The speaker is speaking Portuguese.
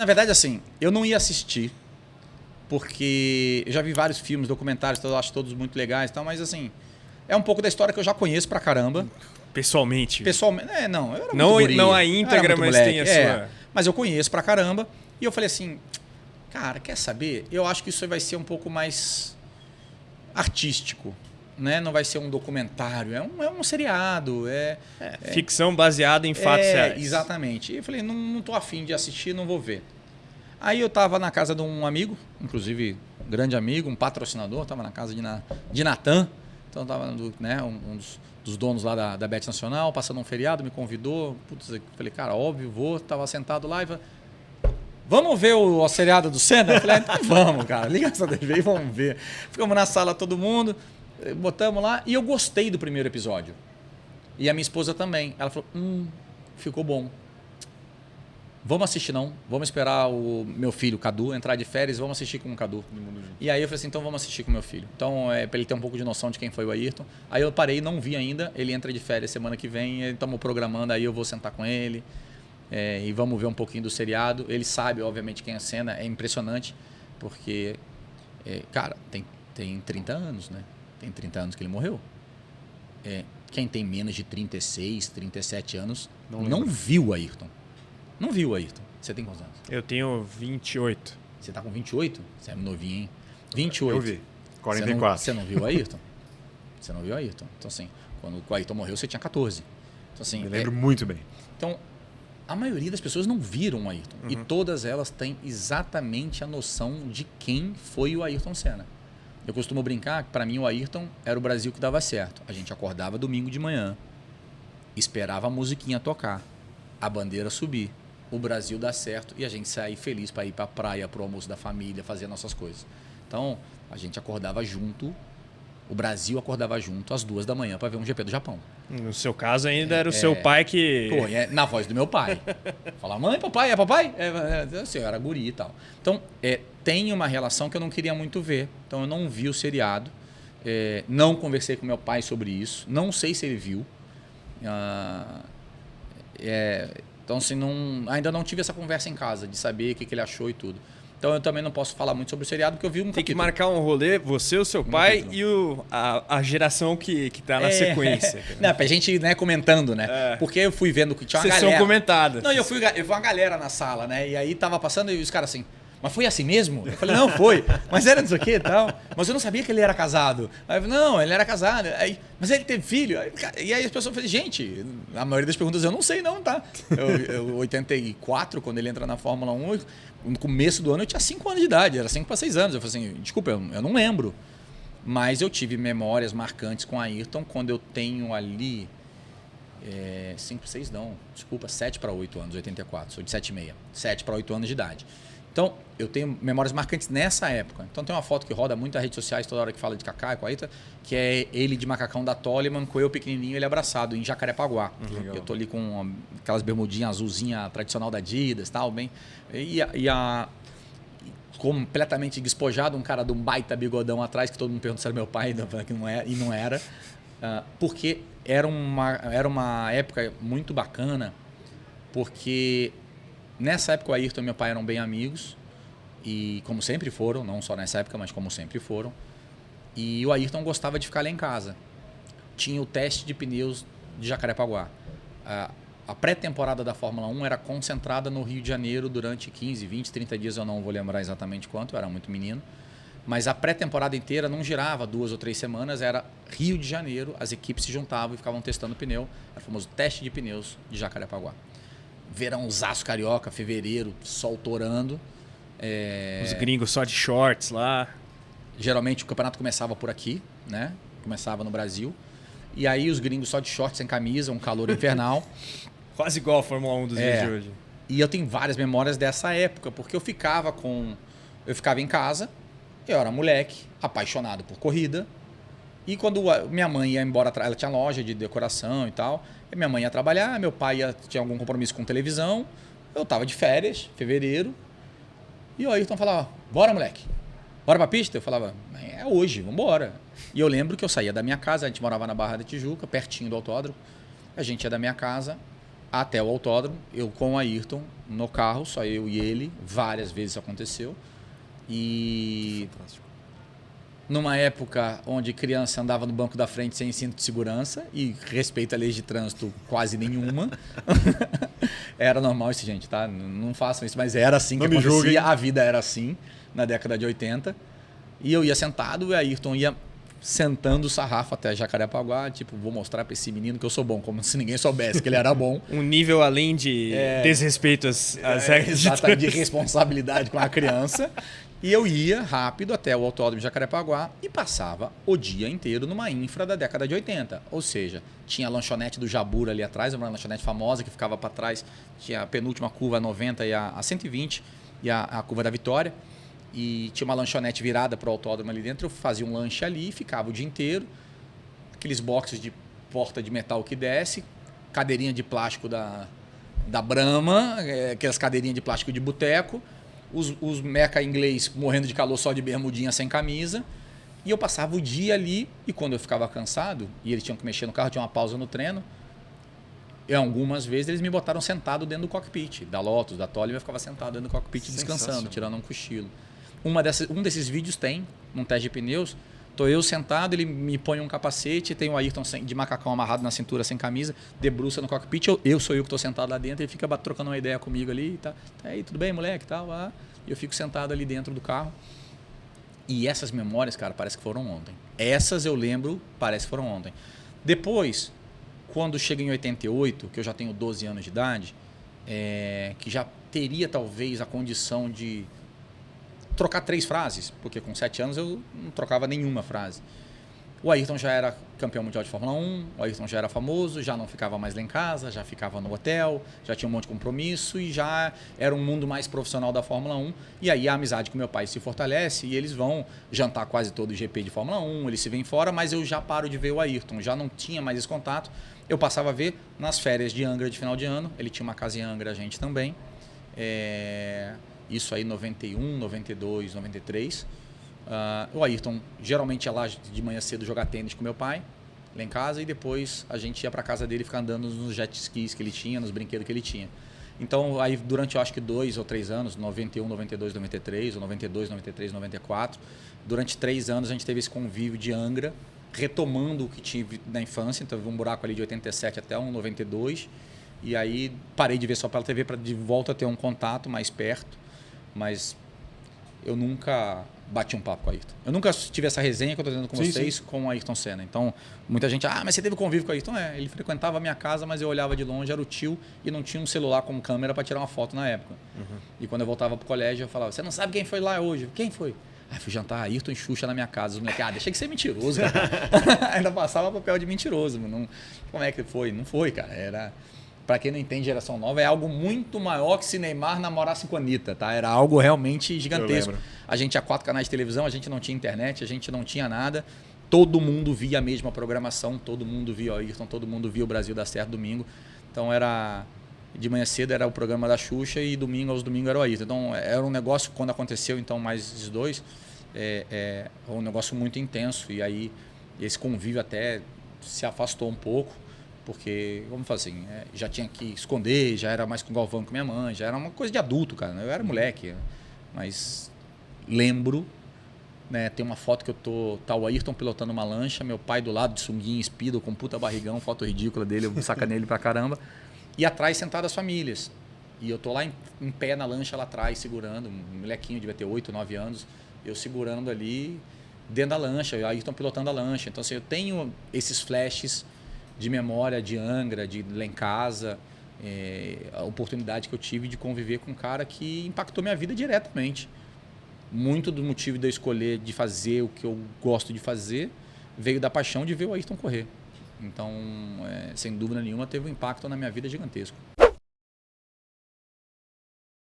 Na verdade, assim, eu não ia assistir, porque eu já vi vários filmes, documentários, eu acho todos muito legais e tal, mas assim, é um pouco da história que eu já conheço pra caramba. Pessoalmente? Pessoalmente, não, eu era não, muito guri, não a íntegra, mas moleque, tem a sua... Mas eu conheço pra caramba, e eu falei assim, cara, quer saber? Eu acho que isso vai ser um pouco mais artístico, né? Não vai ser um documentário, é um seriado, ficção baseada em fatos reais. Exatamente. E eu falei, não tô afim de assistir, não vou ver. Aí eu tava na casa de um amigo, inclusive um grande amigo, um patrocinador, tava na casa de Natan, então tava né, um dos donos lá da Bet Nacional, passando um feriado, me convidou, putz, eu falei, cara, óbvio, vou, tava sentado lá e falei, vamos ver o seriado do Senna? Eu falei, então vamos, cara, liga essa TV e vamos ver. Ficamos na sala todo mundo, botamos lá e eu gostei do primeiro episódio. E a minha esposa também. Ela falou, ficou bom. Vamos assistir não, vamos esperar o meu filho, Cadu, entrar de férias, vamos assistir com o Cadu. E aí eu falei assim, então vamos assistir com o meu filho. Então, para ele ter um pouco de noção de quem foi o Ayrton. Aí eu parei, não vi ainda, ele entra de férias semana que vem, estamos programando, aí eu vou sentar com ele e vamos ver um pouquinho do seriado. Ele sabe, obviamente, quem é a Senna, é impressionante, porque, cara, tem 30 anos, né? Tem 30 anos que ele morreu. Quem tem menos de 36, 37 anos não viu o Ayrton. Não viu o Ayrton. Você tem quantos anos? Eu tenho 28. Você tá com 28? Você é novinho, hein? 28. Eu vi. 44. Você não viu o Ayrton? Você não viu o Ayrton? Então, assim, quando o Ayrton morreu, você tinha 14. Então, assim, Eu lembro muito bem. Então, a maioria das pessoas não viram o Ayrton. E todas elas têm exatamente a noção de quem foi o Ayrton Senna. Eu costumo brincar que, para mim, o Ayrton era o Brasil que dava certo. A gente acordava domingo de manhã, esperava a musiquinha tocar, a bandeira subir, o Brasil dar certo e a gente sair feliz para ir para a praia, para o almoço da família, fazer nossas coisas. Então, a gente acordava junto, o Brasil acordava junto às 2 da manhã para ver um GP do Japão. No seu caso ainda era o seu pai que... Pô, na voz do meu pai. Falar, mãe, papai, é papai? Assim, eu era guri e tal. Então, tem uma relação que eu não queria muito ver. Então, eu não vi o seriado. Não conversei com meu pai sobre isso. Não sei se ele viu. Então, assim, ainda não tive essa conversa em casa de saber o que ele achou e tudo. Então, eu também não posso falar muito sobre o seriado, porque eu vi um Tem que marcar um rolê, você, o seu pai e a geração que tá na sequência. Não, pra gente, né, comentando, né? Porque eu fui vendo que tinha uma galera... Sessão comentada. Não, eu vi uma galera na sala, né? E aí tava passando e os caras assim... Mas foi assim mesmo? Eu falei, não, foi. Mas era disso aqui e tal. Mas eu não sabia que ele era casado. Aí eu falei, não, ele era casado. Mas ele teve filho. E aí as pessoas falam, gente, a maioria das perguntas eu não sei não, tá? Eu 84, quando ele entra na Fórmula 1, no começo do ano eu tinha 5 anos de idade. Era 5 para 6 anos. Eu falei assim, desculpa, eu não lembro. Mas eu tive memórias marcantes com a Ayrton quando eu tenho ali... 5 para 6 não, desculpa, 7 para 8 anos, 84. Sou de 7,6. 7 para 8 anos de idade. Então, eu tenho memórias marcantes nessa época. Então, tem uma foto que roda muito nas redes sociais toda hora que fala de Kaká e com a Ayrton, que é ele de macacão da Toleman, com eu pequenininho, ele abraçado, em Jacarepaguá. Eu tô ali com aquelas bermudinhas azulzinha tradicional da Adidas e tal, bem... completamente despojado, um cara de um baita bigodão atrás, que todo mundo pergunta se era meu pai, que não é, e não era. Porque era uma época muito bacana, porque... Nessa época o Ayrton e meu pai eram bem amigos, e como sempre foram, não só nessa época, mas como sempre foram. E o Ayrton gostava de ficar lá em casa. Tinha o teste de pneus de Jacarepaguá. A pré-temporada da Fórmula 1 era concentrada no Rio de Janeiro durante 15, 20, 30 dias, eu não vou lembrar exatamente quanto, eu era muito menino. Mas a pré-temporada inteira não girava 2 ou 3 semanas, era Rio de Janeiro, as equipes se juntavam e ficavam testando pneu. Era o famoso teste de pneus de Jacarepaguá. Verãozaço carioca, fevereiro, sol torando. Os gringos só de shorts lá. Geralmente o campeonato começava por aqui, né? Começava no Brasil. E aí os gringos só de shorts, sem camisa, um calor infernal. Quase igual a Fórmula 1 dos dias de hoje. E eu tenho várias memórias dessa época, porque eu ficava em casa, eu era moleque, apaixonado por corrida. E quando minha mãe ia embora, ela tinha loja de decoração e tal, e minha mãe ia trabalhar, meu pai tinha algum compromisso com televisão, eu tava de férias, fevereiro, e o Ayrton falava, bora moleque, bora pra pista? Eu falava, é hoje, vambora. E eu lembro que eu saía da minha casa, a gente morava na Barra da Tijuca, pertinho do autódromo, a gente ia da minha casa até o autódromo, eu com o Ayrton no carro, só eu e ele, várias vezes isso aconteceu. E Fantástico. numa época onde criança andava no banco da frente sem cinto de segurança e respeito à lei de trânsito quase nenhuma. Era normal isso, gente, tá? Não façam isso, mas era assim que Não me acontecia, julguem. a vida era assim na década de 80. E eu ia sentado e o Ayrton ia sentando o sarrafo até Jacarepaguá, tipo, vou mostrar para esse menino que eu sou bom, como se ninguém soubesse que ele era bom. Um nível além de desrespeito às regras de Exatamente, de responsabilidade com a criança. E eu ia rápido até o autódromo de Jacarepaguá e passava o dia inteiro numa infra da década de 80. Ou seja, tinha a lanchonete do Jabura ali atrás, uma lanchonete famosa que ficava para trás, tinha a penúltima curva a 90 e a 120 e a curva da Vitória. E tinha uma lanchonete virada para o autódromo ali dentro, eu fazia um lanche ali, ficava o dia inteiro, aqueles boxes de porta de metal que desce, cadeirinha de plástico da Brahma, aquelas cadeirinhas de plástico de boteco, os meca inglês morrendo de calor só de bermudinha sem camisa, e eu passava o dia ali, e quando eu ficava cansado, e eles tinham que mexer no carro, tinha uma pausa no treino, e algumas vezes eles me botaram sentado dentro do cockpit, da Lotus, da Toleman, eu ficava sentado dentro do cockpit descansando, tirando um cochilo. Um desses vídeos tem, num teste de pneus, tô eu sentado, ele me põe um capacete, tem o Ayrton de macacão amarrado na cintura sem camisa, debruça no cockpit, eu sou eu que estou sentado lá dentro, ele fica trocando uma ideia comigo ali, tá, aí, tudo bem, moleque, tal, e eu fico sentado ali dentro do carro. E essas memórias, cara, parece que foram ontem. Essas eu lembro, parece que foram ontem. Depois, quando chega em 88, que eu já tenho 12 anos de idade, que já teria talvez a condição de trocar 3 frases, porque com 7 anos eu não trocava nenhuma frase. O Ayrton já era campeão mundial de Fórmula 1, o Ayrton já era famoso, já não ficava mais lá em casa, já ficava no hotel, já tinha um monte de compromisso e já era um mundo mais profissional da Fórmula 1. E aí a amizade com meu pai se fortalece e eles vão jantar quase todo o GP de Fórmula 1, eles se vêm fora, mas eu já paro de ver o Ayrton, já não tinha mais esse contato. Eu passava a ver nas férias de Angra de final de ano, ele tinha uma casa em Angra, a gente também. Isso aí 91, 92, 93. O Ayrton geralmente ia lá de manhã cedo jogar tênis com meu pai, lá em casa, e depois a gente ia para casa dele ficar andando nos jet skis que ele tinha, nos brinquedos que ele tinha. Então, aí durante eu acho que 2 ou 3 anos, 91, 92, 93, ou 92, 93, 94, durante 3 anos a gente teve esse convívio de Angra, retomando o que tive na infância. Então, teve um buraco ali de 87 até 92, e aí parei de ver só pela TV para de volta ter um contato mais perto. Mas eu nunca bati um papo com o Ayrton. Eu nunca tive essa resenha que eu estou tendo com vocês com o Ayrton Senna. Então, muita gente, mas você teve convívio com o Ayrton? Ele frequentava a minha casa, mas eu olhava de longe, era o tio e não tinha um celular com câmera para tirar uma foto na época. E quando eu voltava pro colégio, eu falava, você não sabe quem foi lá hoje? Quem foi? Fui jantar Ayrton e Xuxa na minha casa. Os moleques, deixa de ser mentiroso, cara. Ainda passava papel de mentiroso. Não, como é que foi? Não foi, cara. Era... Para quem não entende geração nova, é algo muito maior que se Neymar namorasse com a Anitta, tá? Era algo realmente gigantesco. A gente tinha 4 canais de televisão, a gente não tinha internet, a gente não tinha nada. Todo mundo via a mesma programação, todo mundo via o Ayrton, todo mundo via o Brasil dar certo domingo. Então era... De manhã cedo era o programa da Xuxa e domingo aos domingos era o Ayrton. Então era um negócio, quando aconteceu então mais esses dois, um negócio muito intenso. E aí esse convívio até se afastou um pouco. Porque, vamos falar assim, já tinha que esconder, já era mais com o Galvão com minha mãe, já era uma coisa de adulto, cara. Eu era moleque, mas lembro, né, tem uma foto que tá o Ayrton pilotando uma lancha, meu pai do lado de sunguinha, espido, com puta barrigão, foto ridícula dele, eu sacanei ele pra caramba, e atrás sentadas as famílias. E eu tô lá em pé na lancha lá atrás, segurando, um molequinho, devia ter 8, 9 anos, eu segurando ali dentro da lancha, o Ayrton pilotando a lancha. Então, assim, eu tenho esses flashes de memória de Angra, de lá em casa, a oportunidade que eu tive de conviver com um cara que impactou minha vida diretamente. Muito do motivo de eu escolher de fazer o que eu gosto de fazer veio da paixão de ver o Ayrton correr. Então, sem dúvida nenhuma, teve um impacto na minha vida gigantesco.